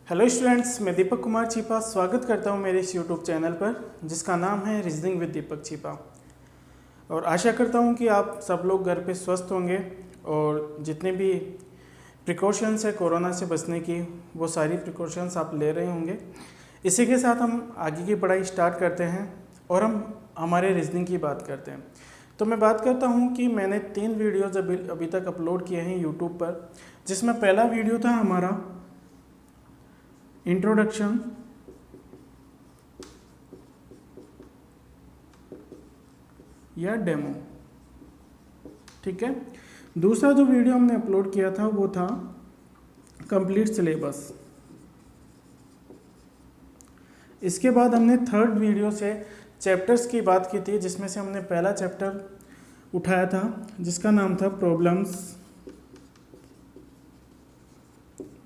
Hello students, मैं दीपक कुमार छिपा स्वागत करता हूं मेरे इस यूट्यूब चैनल पर जिसका नाम है रीजनिंग विद दीपक छिपा। और आशा करता हूं कि आप सब लोग घर पे स्वस्थ होंगे और जितने भी प्रिकॉशंस है कोरोना से बचने की वो सारी प्रिकॉशंस आप ले रहे होंगे। इसी के साथ हम आगे की पढ़ाई स्टार्ट करते हैं और हम हमारे रीजनिंग की बात करते हैं। तो मैं बात करता हूं कि मैंने 3 वीडियोज़ अभी तक अपलोड किए हैं यूट्यूब पर, जिसमें पहला वीडियो था हमारा इंट्रोडक्शन या डेमो। ठीक है। दूसरा जो वीडियो हमने अपलोड किया था वो था कंप्लीट सिलेबस। इसके बाद हमने थर्ड वीडियो से चैप्टर्स की बात की थी, जिसमें से हमने पहला चैप्टर उठाया था जिसका नाम था प्रॉब्लम्स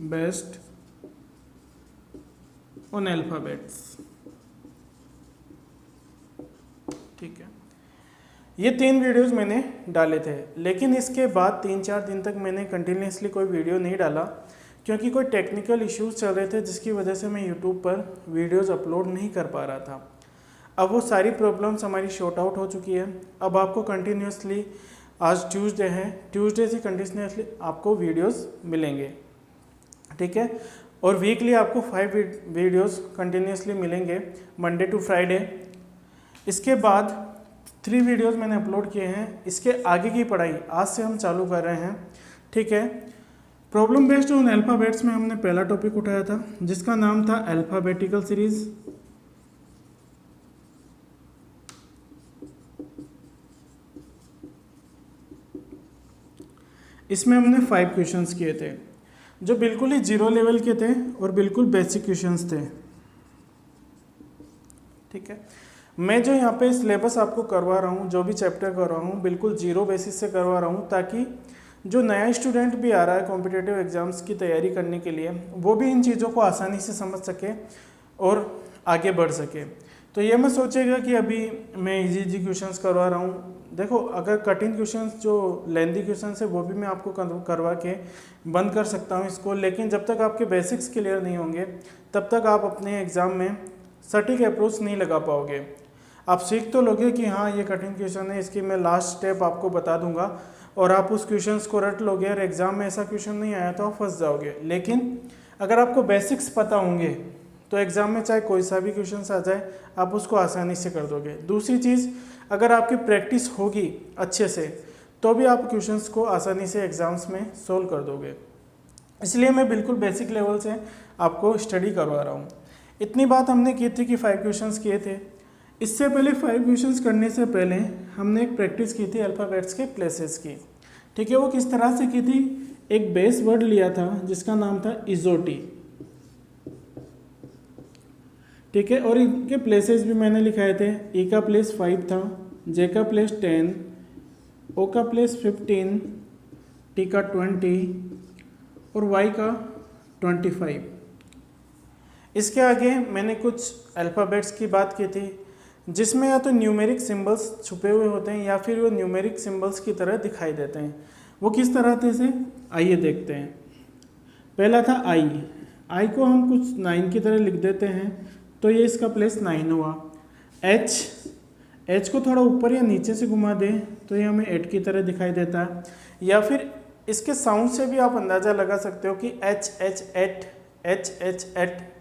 बेस्ड ऑन अल्फ़ाबेट्स। ठीक है, ये 3 वीडियोस मैंने डाले थे, लेकिन इसके बाद 3-4 दिन तक मैंने कंटिन्यूसली कोई वीडियो नहीं डाला क्योंकि कोई टेक्निकल इश्यूज चल रहे थे, जिसकी वजह से मैं यूट्यूब पर वीडियोस अपलोड नहीं कर पा रहा था। अब वो सारी प्रॉब्लम्स हमारी शॉर्ट आउट हो चुकी है। अब आपको कंटिन्यूसली, आज ट्यूसडे है, ट्यूसडे से कंटिन्यूसली आपको वीडियोस मिलेंगे। ठीक है, और वीकली आपको 5 वीडियोस कंटिन्यूसली मिलेंगे, मंडे टू फ्राइडे। इसके बाद 3 वीडियोस मैंने अपलोड किए हैं। इसके आगे की पढ़ाई आज से हम चालू कर रहे हैं। ठीक है, प्रॉब्लम बेस्ड ऑन अल्फ़ाबेट्स में हमने पहला टॉपिक उठाया था जिसका नाम था अल्फ़ाबेटिकल सीरीज। इसमें हमने 5 क्वेश्चंस किए थे जो बिल्कुल ही 0 लेवल के थे और बिल्कुल बेसिक क्वेश्चंस थे। ठीक है, मैं जो यहाँ पे सिलेबस आपको करवा रहा हूँ, जो भी चैप्टर कर रहा हूँ, बिल्कुल 0 बेसिस से करवा रहा हूँ ताकि जो नया स्टूडेंट भी आ रहा है कॉम्पिटिटिव एग्जाम्स की तैयारी करने के लिए, वो भी इन चीज़ों को आसानी से समझ सके और आगे बढ़ सके। तो ये मत सोचेगा कि अभी मैं इजी क्वेश्चंस करवा रहा हूँ। देखो, अगर कठिन क्वेश्चंस जो लेंदी क्वेश्चंस है वो भी मैं आपको करवा के बंद कर सकता हूँ इसको, लेकिन जब तक आपके बेसिक्स क्लियर नहीं होंगे तब तक आप अपने एग्ज़ाम में सटीक अप्रोच नहीं लगा पाओगे। आप सीख तो लोगे कि हाँ ये कठिन क्वेश्चन है, इसकी मैं लास्ट स्टेप आपको बता दूंगा और आप उस क्वेश्चंस को रट लोगे और एग्ज़ाम में ऐसा क्वेश्चन नहीं आया तो आप फंस जाओगे। लेकिन अगर आपको बेसिक्स पता होंगे तो एग्ज़ाम में चाहे कोई सा भी क्वेश्चन आ जाए आप उसको आसानी से कर दोगे। दूसरी चीज़, अगर आपकी प्रैक्टिस होगी अच्छे से तो भी आप क्वेश्चंस को आसानी से एग्ज़ाम्स में सोल्व कर दोगे। इसलिए मैं बिल्कुल बेसिक लेवल से आपको स्टडी करवा रहा हूँ। इतनी बात हमने की थी कि 5 क्वेश्चंस किए थे। इससे पहले 5 क्वेश्चंस करने से पहले हमने एक प्रैक्टिस की थी अल्फ़ाबेट्स के प्लेसेस की। ठीक है, वो किस तरह से की थी, एक बेस वर्ड लिया था जिसका नाम था इजोटी। ठीक है, और इनके प्लेसेस भी मैंने लिखाए थे। ई का प्लेस 5 था, जे का प्लेस 10, ओ का प्लेस 15, टी का 20 और वाई का 25। इसके आगे मैंने कुछ अल्फ़ाबेट्स की बात की थी जिसमें या तो न्यूमेरिक सिंबल्स छुपे हुए होते हैं या फिर वो न्यूमेरिक सिंबल्स की तरह दिखाई देते हैं। वो किस तरह से, आइए देखते हैं। पहला था आई को हम कुछ 9 की तरह लिख देते हैं तो ये इसका प्लेस 9 हुआ। एच को थोड़ा ऊपर या नीचे से घुमा दें तो ये हमें 8 की तरह दिखाई देता है। या फिर इसके साउंड से भी आप अंदाज़ा लगा सकते हो कि एच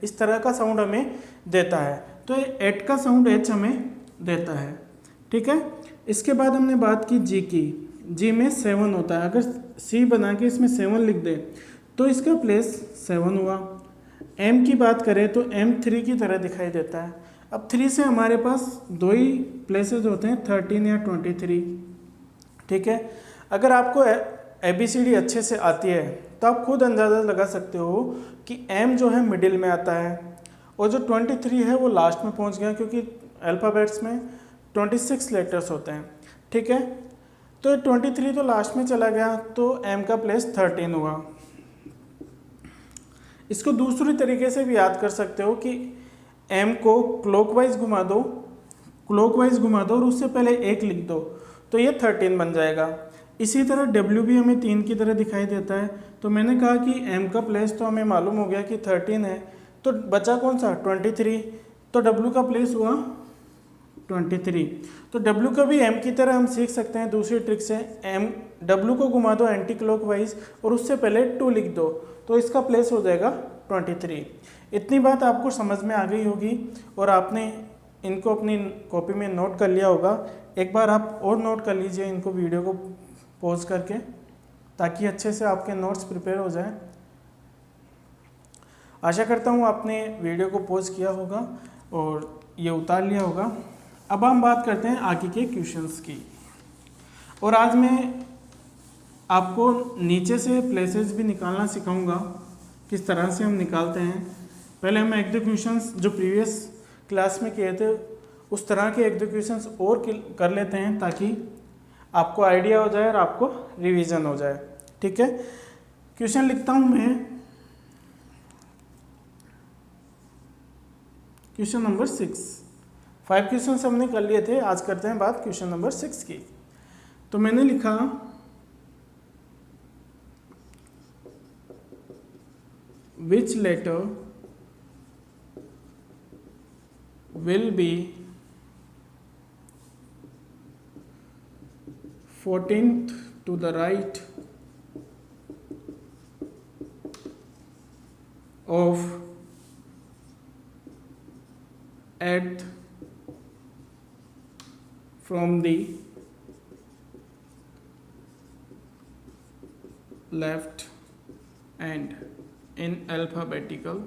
इस तरह का साउंड हमें देता है, तो ये 8 का साउंड एच हमें देता है। ठीक है, इसके बाद हमने बात की जी की। जी में 7 होता है, अगर सी बना के इसमें 7 लिख दे तो इसका प्लेस 7 हुआ। एम की बात करें तो एम 3 की तरह दिखाई देता है। अब 3 से हमारे पास 2 ही प्लेसेस होते हैं, 13 या 23। ठीक है, अगर आपको ABCD अच्छे से आती है तो आप खुद अंदाज़ा लगा सकते हो कि एम जो है मिडिल में आता है और जो 23 है वो लास्ट में पहुंच गया, क्योंकि अल्फ़ाबेट्स में 26 लेटर्स होते हैं। ठीक है, तो 23 तो लास्ट में चला गया तो एम का प्लेस 13 हुआ। इसको दूसरी तरीके से भी याद कर सकते हो कि एम को क्लॉकवाइज घुमा दो और उससे पहले 1 लिख दो तो ये 13 बन जाएगा। इसी तरह डब्ल्यू भी हमें 3 की तरह दिखाई देता है। तो मैंने कहा कि एम का प्लेस तो हमें मालूम हो गया कि 13 है, तो बचा कौन सा 23, तो डब्ल्यू का प्लेस हुआ 23। तो डब्ल्यू का भी एम की तरह हम सीख सकते हैं दूसरी ट्रिक से। एम डब्ल्यू को घुमा दो एंटी क्लॉकवाइज और उससे पहले 2 लिख दो, तो इसका प्लेस हो जाएगा 23। इतनी बात आपको समझ में आ गई होगी और आपने इनको अपनी कॉपी में नोट कर लिया होगा। एक बार आप और नोट कर लीजिए इनको वीडियो को पॉज करके, ताकि अच्छे से आपके नोट्स प्रिपेयर हो जाएं। आशा करता हूँ आपने वीडियो को पॉज किया होगा और ये उतार लिया होगा। अब हम बात करते हैं आगे के क्वेश्चंस की, और आज मैं आपको नीचे से प्लेसेस भी निकालना सिखाऊंगा, किस तरह से हम निकालते हैं। पहले हम 1-2 क्वेश्चंस जो प्रीवियस क्लास में किए थे उस तरह के 1-2 क्वेश्चंस और कर लेते हैं, ताकि आपको आइडिया हो जाए और आपको रिवीजन हो जाए। ठीक है, क्वेश्चन लिखता हूँ मैं, क्वेश्चन नंबर 6। 5 क्वेश्चन हमने कर लिए थे, आज करते हैं बात क्वेश्चन नंबर 6 की। तो मैंने लिखा which letter will be 14th to the right of 8th from the left and in alphabetical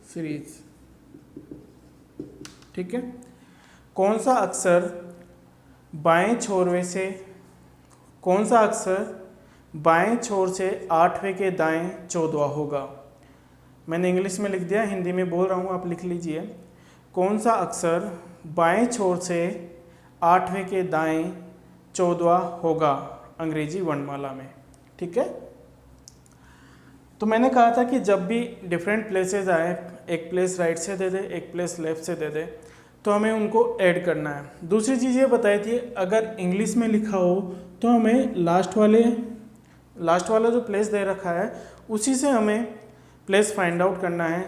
series. ठीक है, कौन सा अक्षर बाएं छोर से, कौन सा अक्षर बाएं छोर से 8वें के दाएं 14वां होगा। मैंने इंग्लिश में लिख दिया, हिंदी में बोल रहा हूँ, आप लिख लीजिए। कौन सा अक्षर बाएं छोर से 8वें के दाएं 14वां होगा अंग्रेजी वर्णमाला में। ठीक है, तो मैंने कहा था कि जब भी डिफरेंट प्लेसेस आए, एक प्लेस राइट से दे दे, एक प्लेस लेफ्ट से दे दे, तो हमें उनको ऐड करना है। दूसरी चीज़ ये बताई थी, अगर इंग्लिश में लिखा हो तो हमें लास्ट वाला जो प्लेस दे रखा है उसी से हमें प्लेस फाइंड आउट करना है।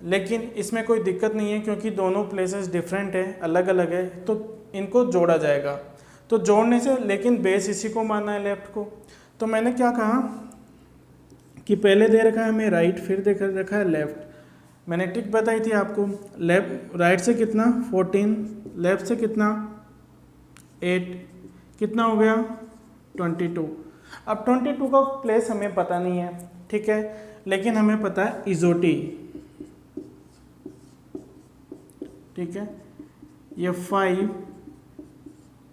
लेकिन इसमें कोई दिक्कत नहीं है, क्योंकि दोनों प्लेसेस डिफरेंट है, अलग अलग है, तो इनको जोड़ा जाएगा। तो जोड़ने से, लेकिन बेस इसी को मानना है, लेफ्ट को। तो मैंने क्या कहा कि पहले दे रखा है हमें राइट, फिर दे रखा है लेफ्ट। मैंने ट्रिक बताई थी आपको, लेफ्ट राइट से कितना 14, लेफ्ट से कितना 8, कितना हो गया 22। अब 22 का प्लेस हमें पता नहीं है, ठीक है, लेकिन हमें पता है इजोटी। ठीक है, ये 5,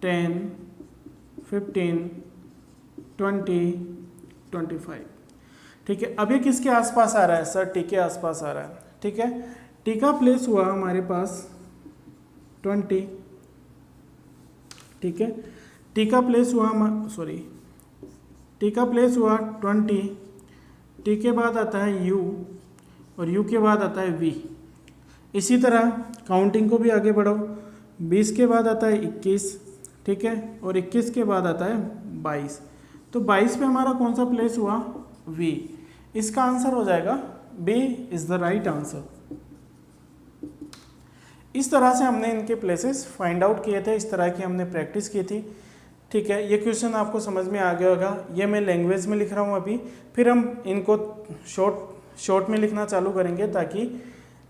10, 15, 20, 25। ठीक है, अब ये किसके आसपास आ रहा है सर? टी के आसपास आ रहा है। ठीक है, टी का प्लेस हुआ हमारे पास 20। ठीक है, टी का प्लेस हुआ टी का प्लेस हुआ 20। टी के बाद आता है यू, और यू के बाद आता है वी। इसी तरह काउंटिंग को भी आगे बढ़ाओ, 20 के बाद आता है 21, ठीक है, और 21 के बाद आता है 22। तो 22 पे हमारा कौन सा प्लेस हुआ? वी। इसका आंसर हो जाएगा B is the right answer. इस तरह से हमने इनके प्लेसेस फाइंड आउट किए थे, इस तरह की हमने प्रैक्टिस की थी। ठीक है, ये क्वेश्चन आपको समझ में आ गया होगा। ये मैं लैंग्वेज में लिख रहा हूँ अभी, फिर हम इनको शॉर्ट में लिखना चालू करेंगे, ताकि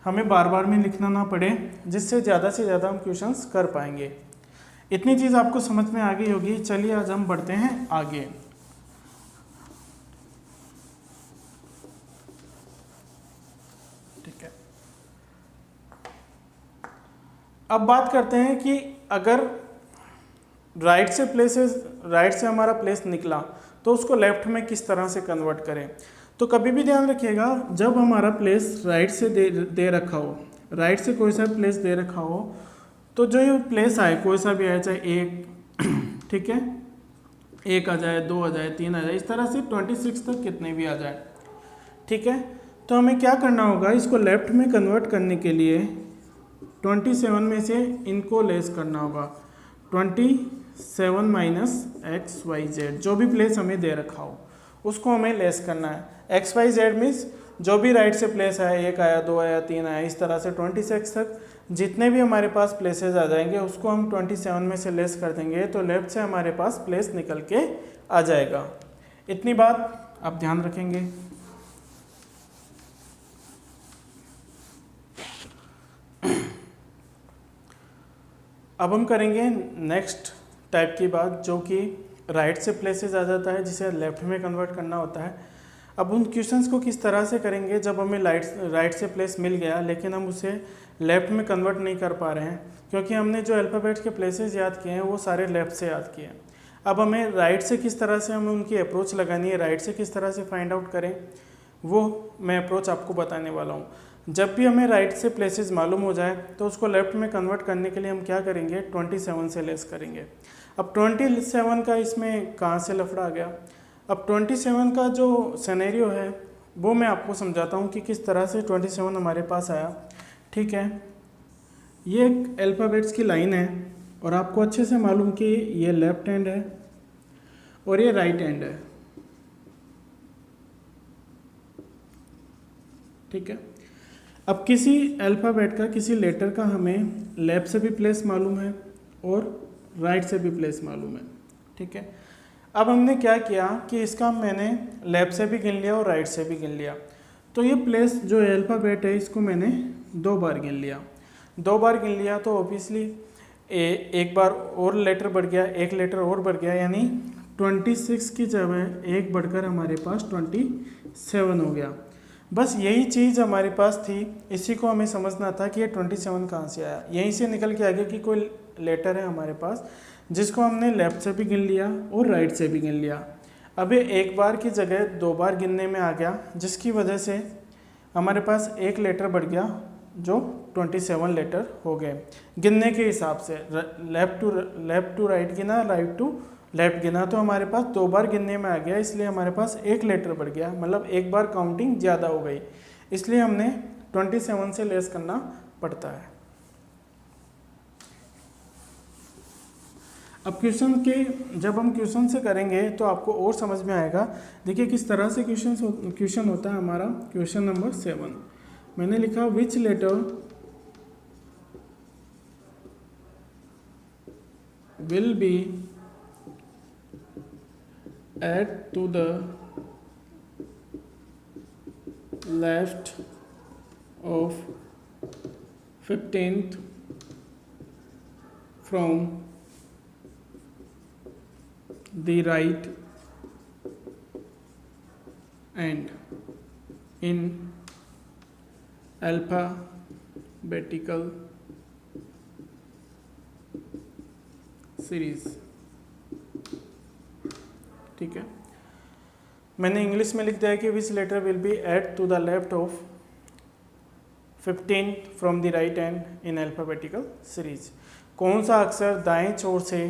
हमें बार बार में लिखना ना पड़े, जिससे ज़्यादा से ज़्यादा हम क्वेश्चंस कर पाएंगे। इतनी चीज़ आपको समझ में आ गई होगी। चलिए आज हम बढ़ते हैं आगे। ठीक है, अब बात करते हैं कि अगर राइट से हमारा प्लेस निकला तो उसको लेफ्ट में किस तरह से कन्वर्ट करें। तो कभी भी ध्यान रखिएगा, जब हमारा प्लेस राइट से दे रखा हो, राइट से कोई सा प्लेस दे रखा हो, तो जो ये प्लेस आए, कोई सा भी आए, चाहे 1, ठीक है, 1 आ जाए, 2 आ जाए, 3 आ जाए, इस तरह से 26 तक कितने भी आ जाए। ठीक है, तो हमें क्या करना होगा, इसको लेफ्ट में कन्वर्ट करने के लिए 27 में से इनको लेस करना होगा। 27 माइनस एक्स वाई जेड, जो भी प्लेस हमें दे रखा हो उसको हमें लेस करना है। एक्स वाई जेड मीन्स जो भी राइट से प्लेस आया, 1 आया, 2 आया, 3 आया, इस तरह से 26 तक जितने भी हमारे पास प्लेसेस आ जाएंगे उसको हम 27 में से लेस कर देंगे तो लेफ्ट से हमारे पास प्लेस निकल के आ जाएगा। इतनी बात आप ध्यान रखेंगे। अब हम करेंगे नेक्स्ट टाइप की बात, जो कि राइट से प्लेसेस आ जाता है जिसे लेफ्ट में कन्वर्ट करना होता है। अब उन क्वेश्चंस को किस तरह से करेंगे जब हमें राइट से प्लेस मिल गया लेकिन हम उसे लेफ्ट में कन्वर्ट नहीं कर पा रहे हैं, क्योंकि हमने जो अल्फ़ाबेट्स के प्लेसेस याद किए हैं वो सारे लेफ्ट से याद किए हैं। अब हमें राइट से किस तरह से हमें उनकी अप्रोच लगानी है, राइट से किस तरह से फाइंड आउट करें, वो मैं अप्रोच आपको बताने वाला हूँ। जब भी हमें राइट से प्लेसेस मालूम हो जाए तो उसको लेफ़्ट में कन्वर्ट करने के लिए हम क्या करेंगे, 27 से लेस करेंगे। अब 27 का इसमें कहाँ से लफड़ा आ गया। अब 27 का जो सिनेरियो है वो मैं आपको समझाता हूँ कि किस तरह से 27 हमारे पास आया। ठीक है, ये एक अल्फ़ाबेट्स की लाइन है और आपको अच्छे से मालूम कि ये लेफ्ट हैंड है और ये राइट हैंड है। ठीक है, अब किसी अल्फ़ाबेट का, किसी लेटर का हमें लेफ्ट से भी प्लेस मालूम है और राइट से भी प्लेस मालूम है। ठीक है, अब हमने क्या किया कि इसका मैंने लेफ्ट से भी गिन लिया और राइट से भी गिन लिया। तो ये प्लेस जो अल्फ़ाबेट है इसको मैंने 2 बार गिन लिया। 2 बार गिन लिया तो ऑब्वियसली एक बार और लेटर बढ़ गया, एक लेटर और बढ़ गया, यानी 26 की जगह एक बढ़कर हमारे पास 27 हो गया। बस यही चीज़ हमारे पास थी, इसी को हमें समझना था कि ये 27 कहाँ से आया। यहीं से निकल के आ गया कि कोई लेटर है हमारे पास जिसको हमने लेफ़्ट से भी गिन लिया और राइट से भी गिन लिया। अब ये एक बार की जगह 2 बार गिनने में आ गया, जिसकी वजह से हमारे पास एक लेटर बढ़ गया जो 27 लेटर हो गए गिनने के हिसाब से। लेफ़्ट टू राइट गिना, राइट टू लेफ्ट गिना, तो हमारे पास 2 बार गिनने में आ गया, इसलिए हमारे पास एक लेटर बढ़ गया, मतलब एक बार काउंटिंग ज़्यादा हो गई, इसलिए हमने 27 से लेस करना पड़ता है। अब जब हम क्वेश्चन से करेंगे तो आपको और समझ में आएगा। देखिए किस तरह से क्वेश्चन होता है हमारा। क्वेश्चन नंबर 7 मैंने लिखा, which letter will be add to the left of 15th from the right and in alphabetical series। ठीक है, मैंने इंग्लिश में लिख दिया है कि which letter will be add to the left of 15 from the right hand in alphabetical series. कौन सा अक्षर दाएं छोर से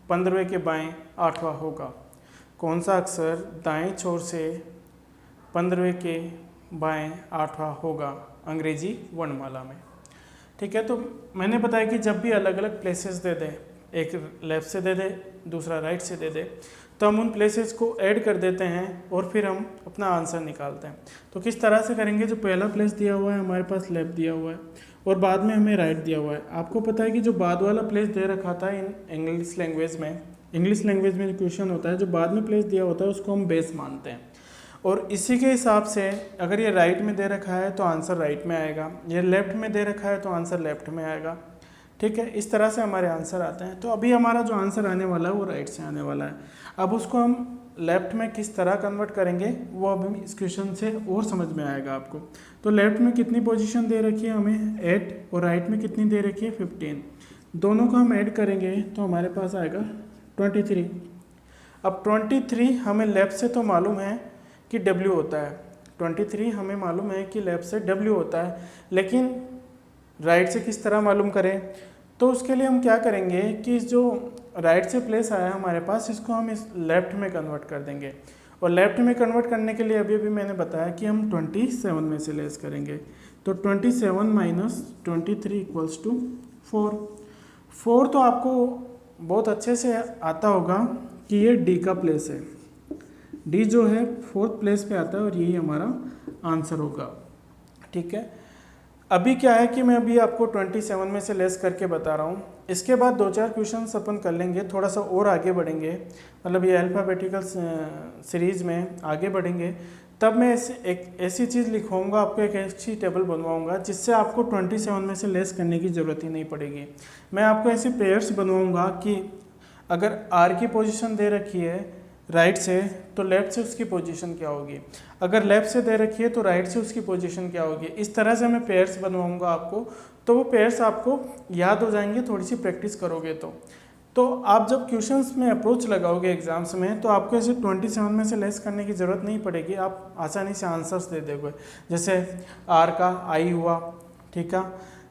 15वें के बाएं 8वां होगा। कौन सा अक्षर दाएं छोर से 15वें के बाएं 8वां होगा अंग्रेजी वर्णमाला में। ठीक है, तो मैंने बताया कि जब भी अलग अलग प्लेसेस दे दे, एक लेफ़्ट से दे दे, दूसरा राइट से दे दे, तो हम उन प्लेसेस को ऐड कर देते हैं और फिर हम अपना आंसर निकालते हैं। तो किस तरह से करेंगे, जो पहला प्लेस दिया हुआ है हमारे पास लेफ़्ट दिया हुआ है और बाद में हमें राइट दिया हुआ है। आपको पता है कि जो बाद वाला प्लेस दे रखा था इन इंग्लिश लैंग्वेज में जो क्वेश्चन होता है, जो बाद में प्लेस दिया होता है उसको हम बेस मानते हैं, और इसी के हिसाब से अगर ये राइट में दे रखा है तो आंसर राइट में आएगा, ये लेफ़्ट में दे रखा है तो आंसर लेफ़्ट में आएगा। ठीक है, इस तरह से हमारे आंसर आते हैं। तो अभी हमारा जो आंसर आने वाला है वो राइट से आने वाला है। अब उसको हम लेफ़्ट में किस तरह कन्वर्ट करेंगे वो अभी इस क्वेश्चन से और समझ में आएगा आपको। तो लेफ़्ट में कितनी पोजीशन दे रखी है हमें 8 और राइट में कितनी दे रखी है 15। दोनों को हम ऐड करेंगे तो हमारे पास आएगा 23। अब 23 हमें लेफ़्ट से तो मालूम है कि W होता है, 23 हमें मालूम है कि लेफ़्ट से W होता है, लेकिन राइट से किस तरह मालूम करें। तो उसके लिए हम क्या करेंगे कि जो राइट से प्लेस आया हमारे पास इसको हम इस लेफ़्ट में कन्वर्ट कर देंगे, और लेफ़्ट में कन्वर्ट करने के लिए अभी मैंने बताया कि हम 27 में से लेस करेंगे। तो 27 माइनस 23 इक्वल्स टू 4। 4 तो आपको बहुत अच्छे से आता होगा कि ये डी का प्लेस है। डी जो है 4th प्लेस पे आता है और यही हमारा आंसर होगा। ठीक है, अभी क्या है कि मैं अभी आपको 27 में से लेस करके बता रहा हूँ। इसके बाद 2-4 क्वेश्चंस अपन कर लेंगे, थोड़ा सा और आगे बढ़ेंगे, मतलब ये अल्फ़ाबेटिकल सीरीज़ में आगे बढ़ेंगे। तब मैं एक ऐसी चीज़ लिखवाऊंगा आपको, एक ऐसी टेबल बनवाऊंगा जिससे आपको 27 में से लेस करने की ज़रूरत ही नहीं पड़ेगी। मैं आपको ऐसे पेयर्स बनवाऊंगा कि अगर आर की पोजीशन दे रखी है राइट से, तो लेफ़्ट से उसकी पोजीशन क्या होगी, अगर लेफ़्ट से दे रखी है तो राइट से उसकी पोजीशन क्या होगी। इस तरह से मैं पेयर्स बनवाऊंगा आपको, तो वो पेयर्स आपको याद हो जाएंगे थोड़ी सी प्रैक्टिस करोगे तो आप जब क्वेश्चंस में अप्रोच लगाओगे एग्जाम्स में, तो आपको ऐसे 27 में से लेस करने की ज़रूरत नहीं पड़ेगी, आप आसानी से आंसर्स दे दोगे। जैसे आर का आई हुआ, ठीक है,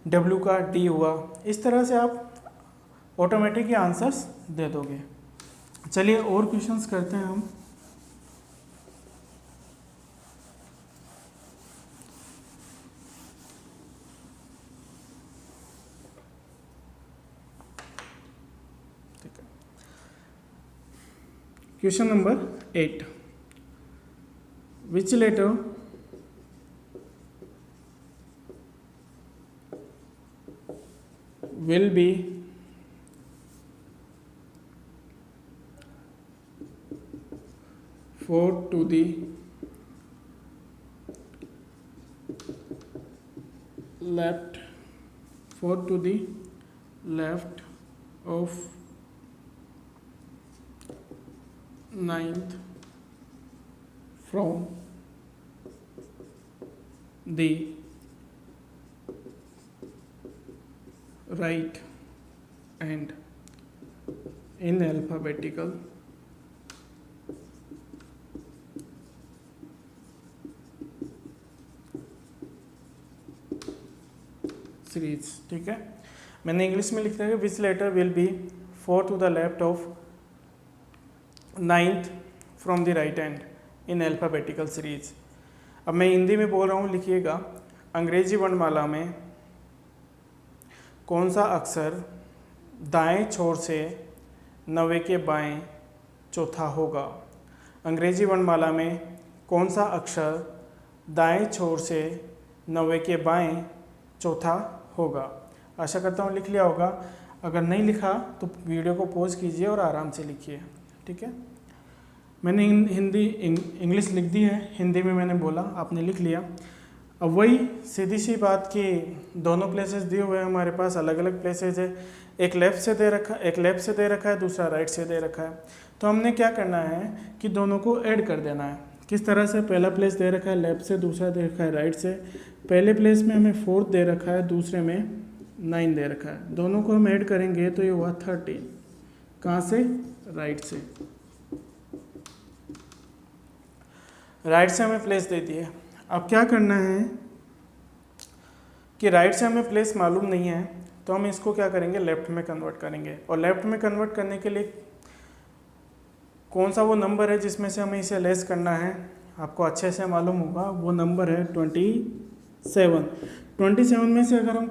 डब्ल्यू का डी हुआ, इस तरह से आप ऑटोमेटिक ही आंसर्स दे दोगे। चलिए और क्वेश्चंस करते हैं हम। Question number 8, which letter will be fourth to the left of 9th from the right and in alphabetical series. ठीक है, मैंने इंग्लिश में लिखा है which letter will be 4th to the left of 9th from the right hand in alphabetical series. अब मैं हिंदी में बोल रहा हूँ, लिखिएगा। अंग्रेजी वर्णमाला में कौन सा अक्षर दाएं छोर से 90 के बाएं चौथा होगा। अंग्रेजी वर्णमाला में कौन सा अक्षर दाएं छोर से 90 के बाएं चौथा होगा। आशा करता हूँ लिख लिया होगा। अगर नहीं लिखा तो वीडियो को पॉज कीजिए और आराम से लिखिए। ठीक है, मैंने इंग्लिश लिख दी है, हिंदी में मैंने बोला, आपने लिख लिया। अब वही सीधी सी बात कि दोनों प्लेसेस दिए हुए हैं हमारे पास, अलग अलग प्लेसेस है। एक लेफ़्ट से दे रखा है, दूसरा राइट से दे रखा है। तो हमने क्या करना है कि दोनों को ऐड कर देना है। किस तरह से, पहला प्लेस दे रखा है लेफ़्ट से, दूसरा दे रखा है राइट से। पहले प्लेस में हमें 4th दे रखा है, दूसरे में 9 दे रखा है। दोनों को हम ऐड करेंगे तो ये हुआ 13। कहाँ से? राइट से। राइट से हमें प्लेस दे दी है। अब क्या करना है कि राइट से हमें प्लेस मालूम नहीं है, तो हम इसको क्या करेंगे, लेफ़्ट में कन्वर्ट करेंगे। और लेफ़्ट में कन्वर्ट करने के लिए कौन सा वो नंबर है जिसमें से हमें इसे लेस करना है, आपको अच्छे से मालूम होगा। वो नंबर है 27। 27 में से अगर हम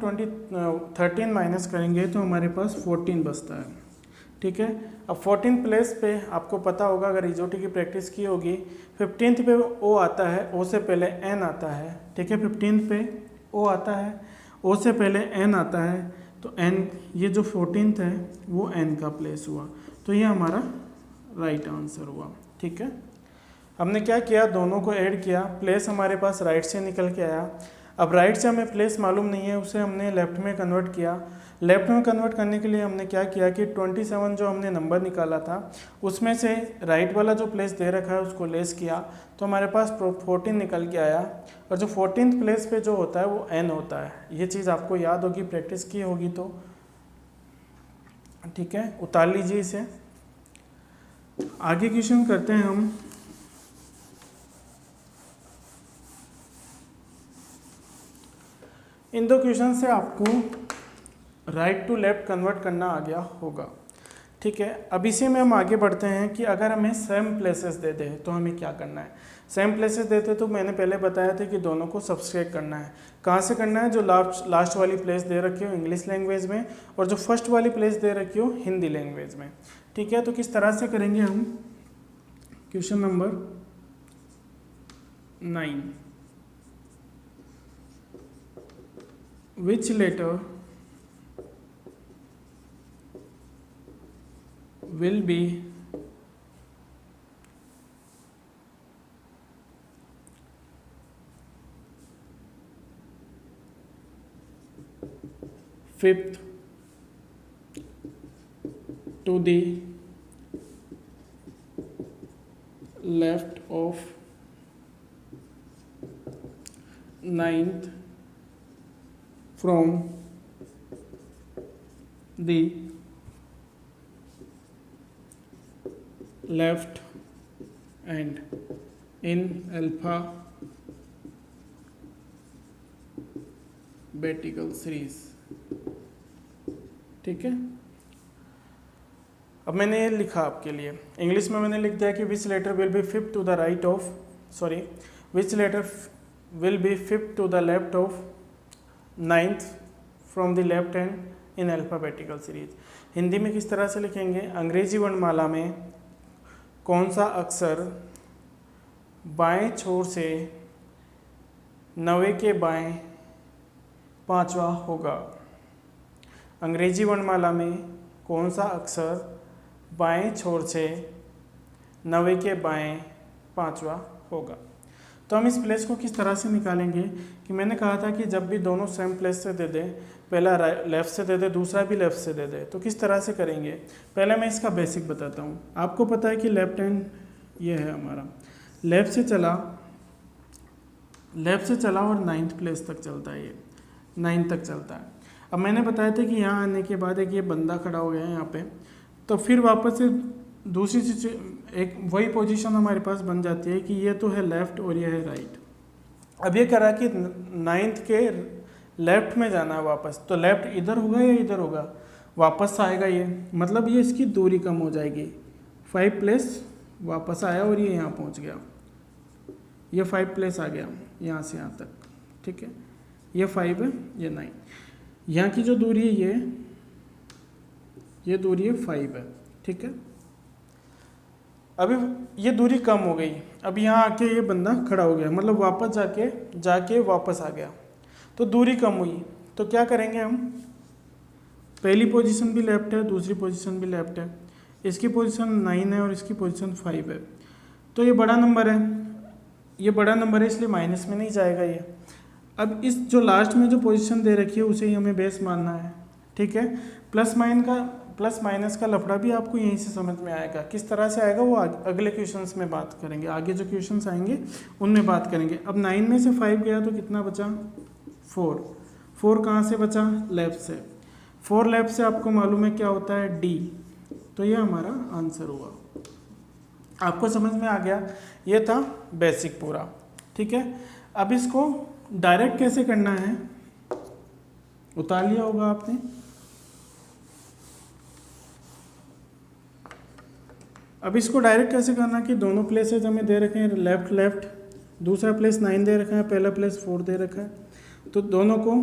13 माइनस करेंगे तो हमारे पास 14 बचता है। ठीक है, अब 14 प्लेस पे आपको पता होगा, अगर इजोटी की प्रैक्टिस की होगी, 15th पे ओ आता है, ओ से पहले एन आता है। ठीक है, 15th पे ओ आता है, ओ से पहले एन आता है, तो एन, ये जो 14th है वो एन का प्लेस हुआ, तो ये हमारा राइट आंसर हुआ। ठीक है, हमने क्या किया, दोनों को ऐड किया, प्लेस हमारे पास राइट से निकल के आया। अब राइट से हमें प्लेस मालूम नहीं है, उसे हमने लेफ़्ट में कन्वर्ट किया। लेफ़्ट में कन्वर्ट करने के लिए हमने क्या किया कि 27 जो हमने नंबर निकाला था उसमें से राइट वाला जो प्लेस दे रखा है उसको लेस किया, तो हमारे पास 14 निकल के आया। और जो 14th प्लेस पे जो होता है वो एन होता है। ये चीज़ आपको याद होगी, प्रैक्टिस की होगी तो। ठीक है, उतार लीजिए इसे। आगे क्वेश्चन करते हैं हम। इन दो क्वेश्चन से आपको राइट टू लेफ्ट कन्वर्ट करना आ गया होगा। ठीक है। अब इसी में हम आगे बढ़ते हैं कि अगर हमें सेम प्लेसेस दे दे तो हमें क्या करना है। सेम प्लेसेस देते तो मैंने पहले बताया था कि दोनों को सब्सट्रैक्ट करना है। कहाँ से करना है? जो लास्ट वाली प्लेस दे रखी हो इंग्लिश लैंग्वेज में और जो फर्स्ट वाली प्लेस दे रखी हो हिंदी लैंग्वेज में। ठीक है, तो किस तरह से करेंगे हम? Question number 9, which letter will be fifth to the left of ninth from the left and in alphabetical series। ठीक है, अब मैंने ये लिखा आपके लिए, इंग्लिश में मैंने लिख दिया कि which letter will be fifth to the right of which letter will be fifth to the left of ninth from the left hand in alphabetical series. Hindi में किस तरह से लिखेंगे? अंग्रेजी वर्णमाला में कौन सा अक्षर बाएं छोर से 9 के बाएं 5वां होगा? अंग्रेजी वर्णमाला में कौन सा अक्षर बाएं छोर से 9 के बाएं 5वां होगा? तो हम इस प्लेस को किस तरह से निकालेंगे कि मैंने कहा था कि जब भी दोनों सेम प्लेस से दे दे, पहला लेफ़्ट से दे दे दूसरा भी लेफ़्ट से दे दे, तो किस तरह से करेंगे? पहले मैं इसका बेसिक बताता हूँ। आपको पता है कि लेफ्ट हैंड ये है हमारा, लेफ़्ट से चला और 9th प्लेस तक चलता है, ये 9 तक चलता है। अब मैंने बताया था कि यहाँ आने के बाद एक ये बंदा खड़ा हो गया है यहाँ पे, तो फिर वापस से दूसरी चीज एक वही पोजीशन हमारे पास बन जाती है कि ये तो है लेफ़्ट और ये है राइट। अब ये करा कि 9th के लेफ़्ट में जाना है वापस, तो लेफ़्ट इधर होगा या इधर होगा? वापस आएगा ये, मतलब ये इसकी दूरी कम हो जाएगी। 5 प्लेस वापस आया और ये यहाँ पहुँच गया, ये 5 प्लेस आ गया यहाँ से यहाँ तक। ठीक है, ये 5 है, ये 9। यहाँ की जो दूरी है ये दूरी है 5 है। ठीक है, अभी ये दूरी कम हो गई, अब यहाँ आके ये बंदा खड़ा हो गया, मतलब वापस जाके वापस आ गया, तो दूरी कम हुई। तो क्या करेंगे हम? पहली पोजीशन भी लेफ्ट है, दूसरी पोजीशन भी लेफ्ट है, इसकी पोजीशन 9 है और इसकी पोजीशन 5 है, तो ये बड़ा नंबर है, इसलिए माइनस में नहीं जाएगा ये। अब इस जो लास्ट में जो पोजीशन दे रखी है उसे ही हमें बेस मानना है। ठीक है, प्लस माइनस का लफड़ा भी आपको यहीं से समझ में आएगा। किस तरह से आएगा वो अगले क्वेश्चंस में बात करेंगे, आगे जो क्वेश्चंस आएंगे उनमें बात करेंगे। अब 9 में से 5 गया तो कितना बचा? 4 कहाँ से बचा? लेफ्ट से। 4 लेफ्ट से आपको मालूम है क्या होता है? डी। तो ये हमारा आंसर हुआ। आपको समझ में आ गया? ये था बेसिक पूरा। ठीक है, अब इसको डायरेक्ट कैसे करना है उतार लिया होगा आपने। अब इसको डायरेक्ट कैसे करना कि दोनों प्लेसेज हमें दे रखे हैं, लेफ्ट, दूसरा प्लेस 9 दे रखा है, पहला प्लेस 4 दे रखा है, तो दोनों को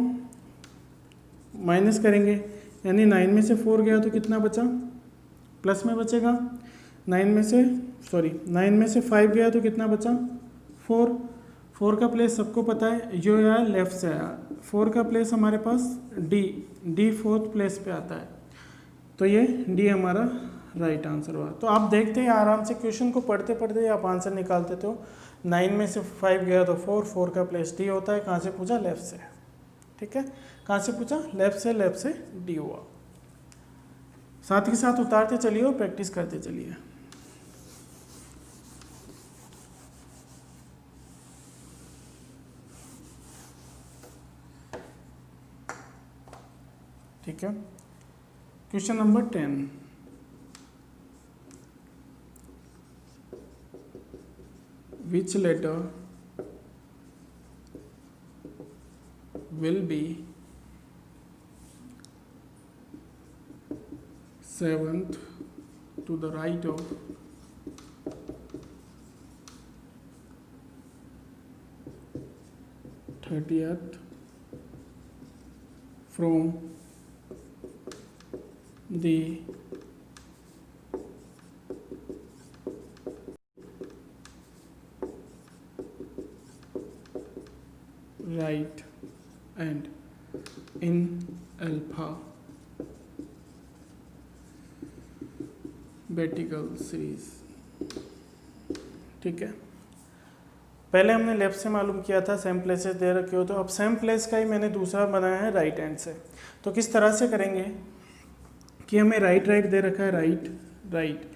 माइनस करेंगे, यानी 9 में से 4 गया तो कितना बचा? प्लस में बचेगा। 9 में से 5 गया तो कितना बचा? 4 का प्लेस सबको पता है, जो आया लेफ्ट से आया। 4 का प्लेस हमारे पास डी 4th प्लेस पे आता है, तो ये डी हमारा राइट आंसर हुआ। तो आप देखते हैं आराम से क्वेश्चन को पढ़ते पढ़ते आप आंसर निकाल देते हो। 9 में से 5 गया तो 4 का प्लेस डी होता है। कहाँ से पूछा? लेफ्ट से। ठीक है, कहाँ से पूछा? लेफ्ट से डी हुआ। साथ ही साथ उतारते चलिए और प्रैक्टिस करते चलिए। ठीक है, question number 10। Which letter will be 7th to the right of thirtieth from the right and in alphabetical series। ठीक है, पहले हमने लेफ्ट से मालूम किया था, सेम प्लेसेस दे रखे हो, तो अब सेम प्लेस का ही मैंने दूसरा बनाया है राइट हैंड से। तो किस तरह से करेंगे कि हमें राइट दे रखा है, राइट,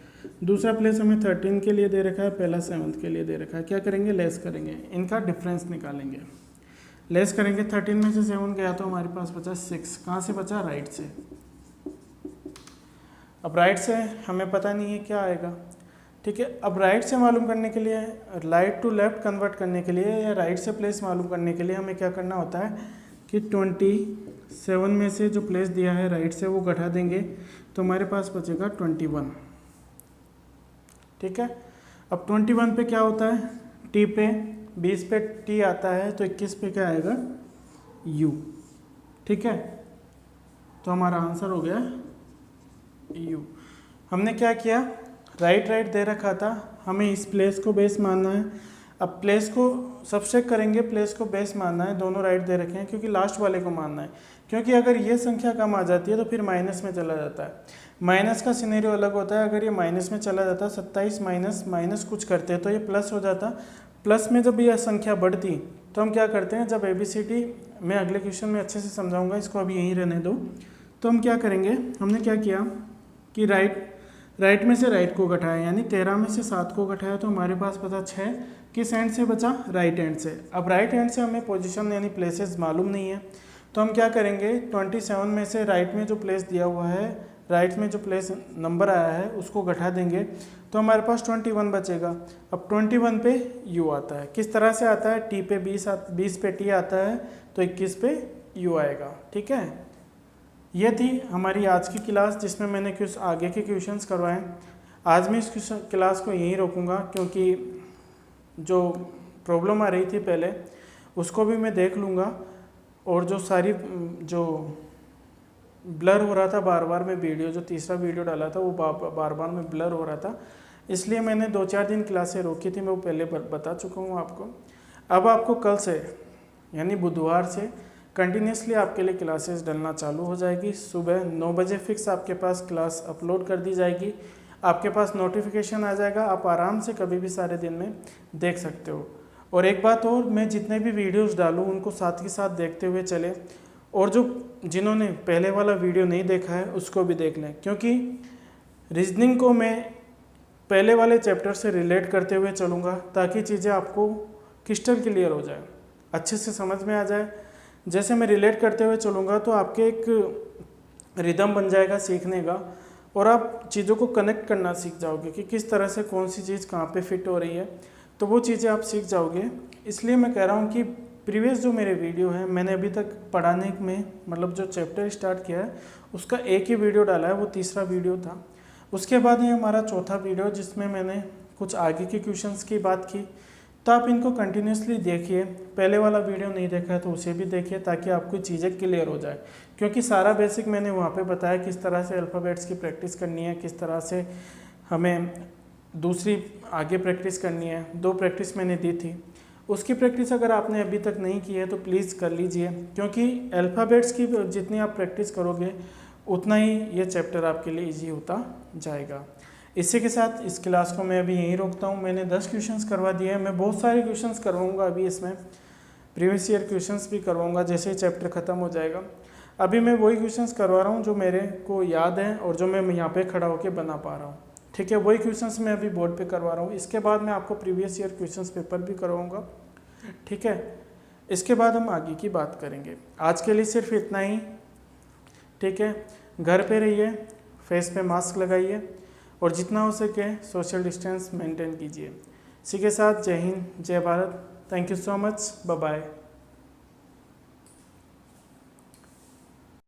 दूसरा प्लेस हमें 13 के लिए दे रखा है, पहला 7 के लिए दे रखा है। क्या करेंगे, लेस करेंगे, इनका डिफरेंस निकालेंगे, लेस करेंगे। 13 में से 7 गया तो हमारे पास बचा 6। कहाँ से बचा, राइट से। अब राइट से हमें पता नहीं है क्या आएगा, ठीक है। अब राइट से मालूम करने के लिए, राइट टू लेफ्ट कन्वर्ट करने के लिए या राइट से प्लेस मालूम करने के लिए हमें क्या करना होता है कि 27 में से जो प्लेस दिया है राइट से वो घटा देंगे तो हमारे पास बचेगा 21, ठीक है। अब 21 पे क्या होता है, टी पे 20 पे टी आता है तो 21 पे क्या आएगा, यू, ठीक है। तो हमारा आंसर हो गया यू। हमने क्या किया, राइट दे रखा था, हमें इस प्लेस को बेस मानना है। अब प्लेस को सब्सट्रैक्ट करेंगे, प्लेस को बेस मानना है, दोनों राइट दे रखे हैं क्योंकि लास्ट वाले को मानना है, क्योंकि अगर ये संख्या कम आ जाती है तो फिर माइनस में चला जाता है। माइनस का सिनेरियो अलग होता है, अगर ये माइनस में चला जाता, 27 माइनस कुछ करते तो ये प्लस हो जाता। प्लस में जब यह संख्या बढ़ती तो हम क्या करते हैं, जब ABCD मैं अगले क्वेश्चन में अच्छे से समझाऊंगा, इसको अभी यहीं रहने दो। तो हम क्या करेंगे, हमने क्या किया कि राइट में से राइट को घटाया, यानी 13 में से 7 को घटाया तो हमारे पास बचा 6। किस हैंड से बचा, राइट हैंड से। अब राइट हैंड से हमें पोजीशन यानी प्लेसेस मालूम नहीं है, तो हम क्या करेंगे, 27 में से राइट में जो प्लेस दिया हुआ है, राइट में जो प्लेस नंबर आया है उसको घटा देंगे तो हमारे पास 21 बचेगा। अब 21 पे यू आता है, किस तरह से आता है, टी पे 20 पे टी आता है तो 21 पे यू आएगा, ठीक है। ये थी हमारी आज की क्लास जिसमें मैंने कुछ आगे के क्वेश्चंस करवाए। आज मैं इस क्लास को यहीं रोकूंगा क्योंकि जो प्रॉब्लम आ रही थी पहले उसको भी मैं देख लूँगा, और जो सारी जो ब्लर हो रहा था बार बार में वीडियो, जो तीसरा वीडियो डाला था वो बार बार में ब्लर हो रहा था, इसलिए मैंने 2-4 दिन क्लासें रोकी थी, मैं वो पहले बता चुका हूँ आपको। अब आपको कल से यानी बुधवार से कंटिन्यूसली आपके लिए क्लासेस डलना चालू हो जाएगी। सुबह 9 बजे फिक्स आपके पास क्लास अपलोड कर दी जाएगी, आपके पास नोटिफिकेशन आ जाएगा, आप आराम से कभी भी सारे दिन में देख सकते हो। और एक बात और, मैं जितने भी वीडियोस डालूँ उनको साथ के साथ देखते हुए चले, और जो जिन्होंने पहले वाला वीडियो नहीं देखा है उसको भी देख लें, क्योंकि रीजनिंग को मैं पहले वाले चैप्टर से रिलेट करते हुए चलूँगा ताकि चीज़ें आपको क्रिस्टल क्लियर हो जाए, अच्छे से समझ में आ जाए। जैसे मैं रिलेट करते हुए चलूँगा तो आपके एक रिदम बन जाएगा सीखने का, और आप चीज़ों को कनेक्ट करना सीख जाओगे कि किस तरह से कौन सी चीज़ कहाँ पे फिट हो रही है, तो वो चीज़ें आप सीख जाओगे। इसलिए मैं कह रहा हूँ कि प्रीवियस जो मेरे वीडियो है, मैंने अभी तक पढ़ाने में मतलब जो चैप्टर स्टार्ट किया है उसका एक ही वीडियो डाला है, वो तीसरा वीडियो था। उसके बाद ये हमारा चौथा वीडियो जिसमें मैंने कुछ आगे के क्वेश्चंस की बात की, तो आप इनको कंटिन्यूसली देखिए। पहले वाला वीडियो नहीं देखा है तो उसे भी देखिए ताकि आपको चीज़ें क्लियर हो जाए, क्योंकि सारा बेसिक मैंने वहाँ पे बताया, किस तरह से अल्फ़ाबेट्स की प्रैक्टिस करनी है, किस तरह से हमें दूसरी आगे प्रैक्टिस करनी है। 2 प्रैक्टिस मैंने दी थी, उसकी प्रैक्टिस अगर आपने अभी तक नहीं की है तो प्लीज़ कर लीजिए, क्योंकि अल्फ़ाबेट्स की जितनी आप प्रैक्टिस करोगे उतना ही ये चैप्टर आपके लिए ईजी होता जाएगा। इसी के साथ इस क्लास को मैं अभी यहीं रोकता हूँ। मैंने 10 क्वेश्चंस करवा दिए हैं, मैं बहुत सारे क्वेश्चंस करवाऊँगा अभी, इसमें प्रीवियस ईयर क्वेश्चंस भी करवाऊँगा जैसे ही चैप्टर ख़त्म हो जाएगा। अभी मैं वही क्वेश्चंस करवा रहा हूँ जो मेरे को याद है और जो मैं यहाँ पे खड़ा होकर बना पा रहा हूँ, ठीक है। वही क्वेश्चंस मैं अभी बोर्ड पे करवा रहा हूँ। इसके बाद मैं आपको प्रीवियस ईयर क्वेश्चंस पेपर भी करवाऊँगा, ठीक है। इसके बाद हम आगे की बात करेंगे। आज के लिए सिर्फ इतना ही, ठीक है। घर पे रहिए, फेस पे मास्क लगाइए और जितना हो सके सोशल डिस्टेंस मेंटेन कीजिए। इसी के साथ जय हिंद, जय Bharat. Thank you so much, bye bye.